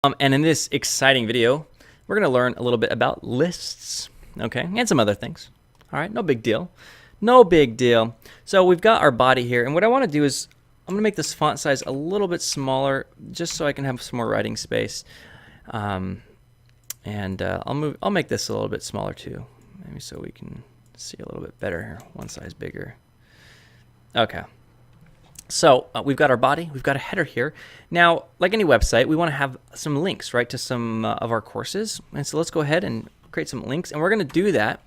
And in this exciting video, we're going to learn a little bit about lists, okay, and some other things. All right, no big deal. No big deal. So we've got our body here, and what I want to do is I'm going to make this font size a little bit smaller just so I can have some more writing space. I'll make this a little bit smaller too, maybe so we can see a little bit better here. One size bigger. Okay. So we've got our body, we've got a header here. Now, like any website, we want to have some links, right, to some of our courses. And so let's go ahead and create some links. And we're going to do that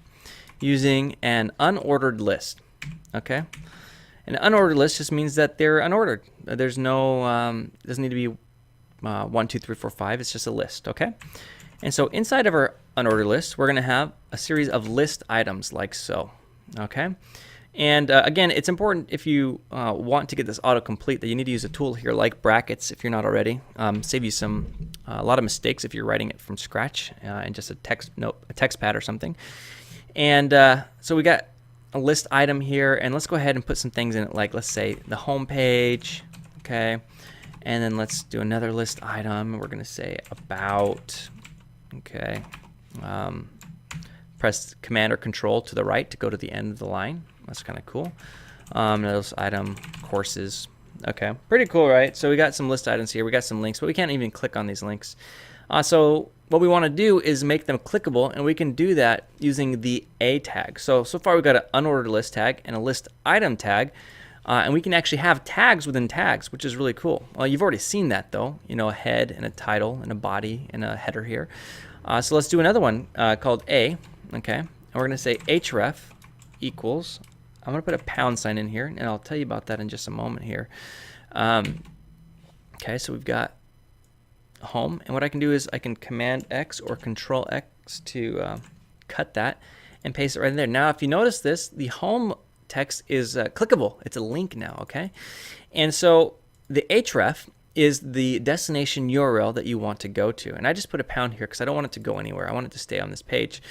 using an unordered list, okay? An unordered list just means that they're unordered. There's no, doesn't need to be 1, 2, 3, 4, 5. It's just a list, okay? And so inside of our unordered list, we're going to have a series of list items like so, okay? And again, it's important if you want to get this autocomplete that you need to use a tool here like brackets if you're not already. Save you a lot of mistakes if you're writing it from scratch in just a text pad or something. And so we got a list item here, and let's go ahead and put some things in it, like let's say the home page, okay? And then let's do another list item. We're going to say about, okay? Press Command or Control to the right to go to the end of the line. That's kind of cool. Those item courses. Okay, pretty cool, right? So we got some list items here. We got some links, but we can't even click on these links. So what we want to do is make them clickable, and we can do that using the A tag. So far we've got an unordered list tag and a list item tag, and we can actually have tags within tags, which is really cool. Well, you've already seen that though. You know, a head and a title and a body and a header here. So let's do another one called A. Okay, and we're going to say href equals. I'm going to put a pound sign in here, and I'll tell you about that in just a moment here. Okay, so we've got home, and what I can do is I can Command X or Control X to cut that and paste it right in there. Now, if you notice this, the home text is clickable. It's a link now, okay? And so the href is the destination URL that you want to go to. And I just put a pound here because I don't want it to go anywhere. I want it to stay on this page.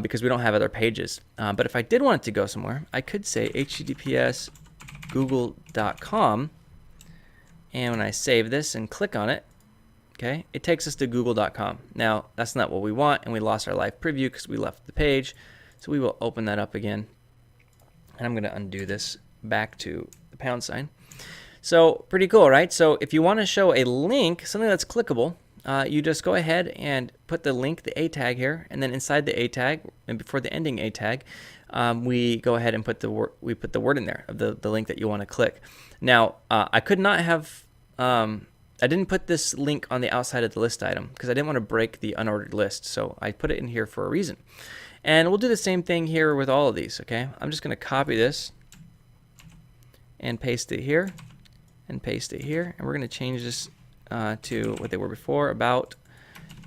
Because we don't have other pages. But if I did want it to go somewhere, I could say https google.com, and when I save this and click on it, okay, it takes us to google.com. Now, that's not what we want, and we lost our live preview because we left the page. So we will open that up again, and I'm going to undo this back to the pound sign. So pretty cool, right? So if you want to show a link, something that's clickable, you just go ahead and put the link, the A tag here, and then inside the A tag, and before the ending A tag, we go ahead and put the word in there of the link that you want to click. Now, I could not have, I didn't put this link on the outside of the list item because I didn't want to break the unordered list, so I put it in here for a reason. And we'll do the same thing here with all of these, okay? I'm just going to copy this and paste it here and paste it here, and we're going to change this to what they were before, about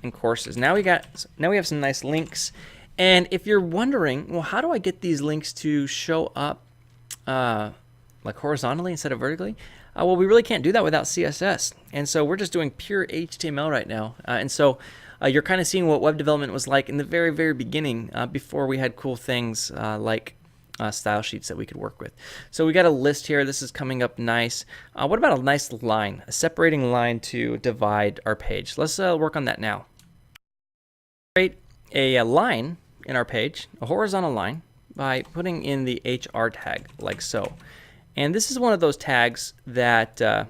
and courses. Now we have some nice links. And if you're wondering, well, how do I get these links to show up like horizontally instead of vertically? Well, we really can't do that without CSS. And so we're just doing pure HTML right now. And so you're kind of seeing what web development was like in the very, very beginning before we had cool things like style sheets that we could work with. So we got a list here. This is coming up nice. What about a nice line, a separating line to divide our page? Let's work on that now. Create a line in our page, a horizontal line, by putting in the HR tag like so. And this is one of those tags that, as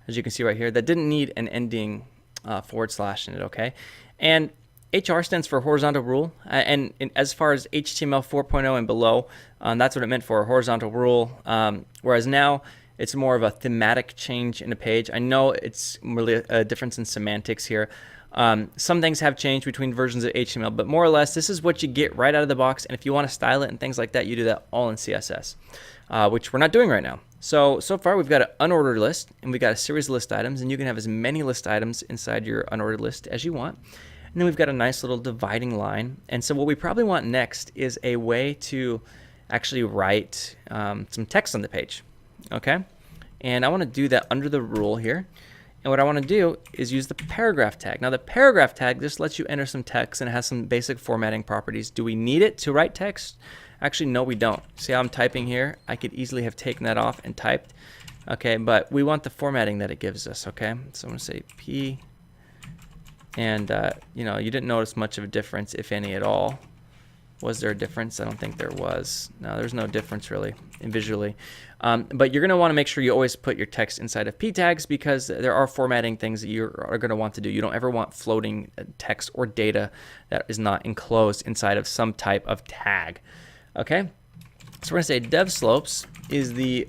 you can see right here, that didn't need an ending / in it, okay? And HR stands for horizontal rule, and as far as HTML 4.0 and below, that's what it meant for, a horizontal rule, whereas now it's more of a thematic change in a page. I know it's really a difference in semantics here. Some things have changed between versions of HTML, but more or less, this is what you get right out of the box, and if you want to style it and things like that, you do that all in CSS, which we're not doing right now. So far, we've got an unordered list, and we've got a series of list items, and you can have as many list items inside your unordered list as you want. And then we've got a nice little dividing line. And so what we probably want next is a way to actually write some text on the page, okay? And I want to do that under the rule here. And what I want to do is use the paragraph tag. Now the paragraph tag just lets you enter some text, and it has some basic formatting properties. Do we need it to write text? Actually, no, we don't. See how I'm typing here? I could easily have taken that off and typed. Okay, but we want the formatting that it gives us, okay? So I'm going to say P And you know, you didn't notice much of a difference, if any at all. Was there a difference? I don't think there was. No, there's no difference really visually. But you're going to want to make sure you always put your text inside of p tags, because there are formatting things that you are going to want to do. You don't ever want floating text or data that is not enclosed inside of some type of tag. Okay, so we're going to say DevSlopes is the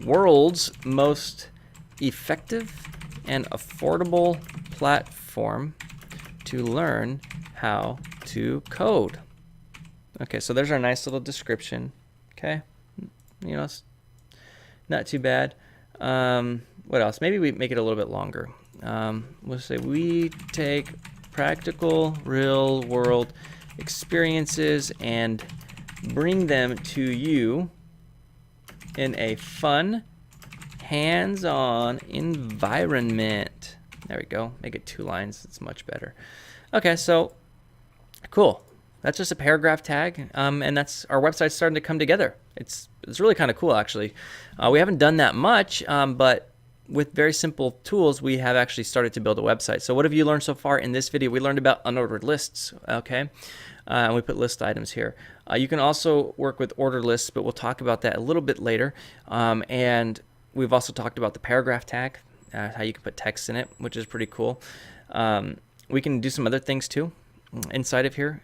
world's most effective and affordable platform to learn how to code. Okay, so there's our nice little description. Okay, you know, it's not too bad. What else? Maybe we make it a little bit longer. We'll say we take practical, real-world experiences and bring them to you in a fun, hands-on environment. There we go. Make it 2 lines. It's much better. Okay, so cool. That's just a paragraph tag, and that's our website's starting to come together. It's really kind of cool, actually. We haven't done that much, but with very simple tools, we have actually started to build a website. So what have you learned so far in this video? We learned about unordered lists, okay? And we put list items here. You can also work with ordered lists, but we'll talk about that a little bit later. And we've also talked about the paragraph tag, how you can put text in it, which is pretty cool. We can do some other things too inside of here.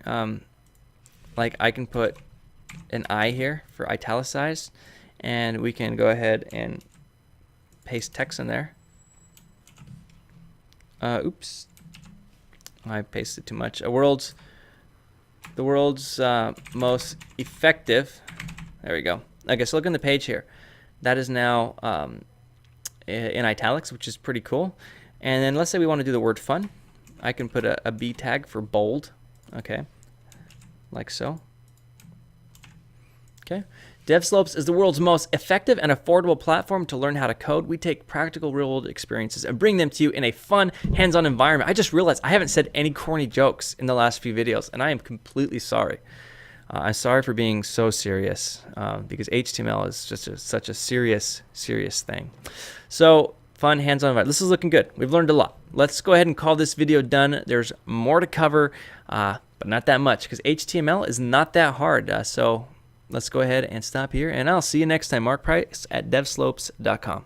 Like I can put an I here for italicized, and we can go ahead and paste text in there. Oops, I pasted too much. The world's most effective. There we go. Okay, so look on the page here. That is now in italics, which is pretty cool. And then let's say we want to do the word fun. I can put a B tag for bold. Okay, like so. Okay. DevSlopes is the world's most effective and affordable platform to learn how to code. We take practical real-world experiences and bring them to you in a fun, hands-on environment. I just realized I haven't said any corny jokes in the last few videos, and I am completely sorry. I'm sorry for being so serious, because HTML is just such a serious thing. So, fun, hands-on environment. This is looking good. We've learned a lot. Let's go ahead and call this video done. There's more to cover, but not that much, because HTML is not that hard. So let's go ahead and stop here, and I'll see you next time. Mark Price at devslopes.com.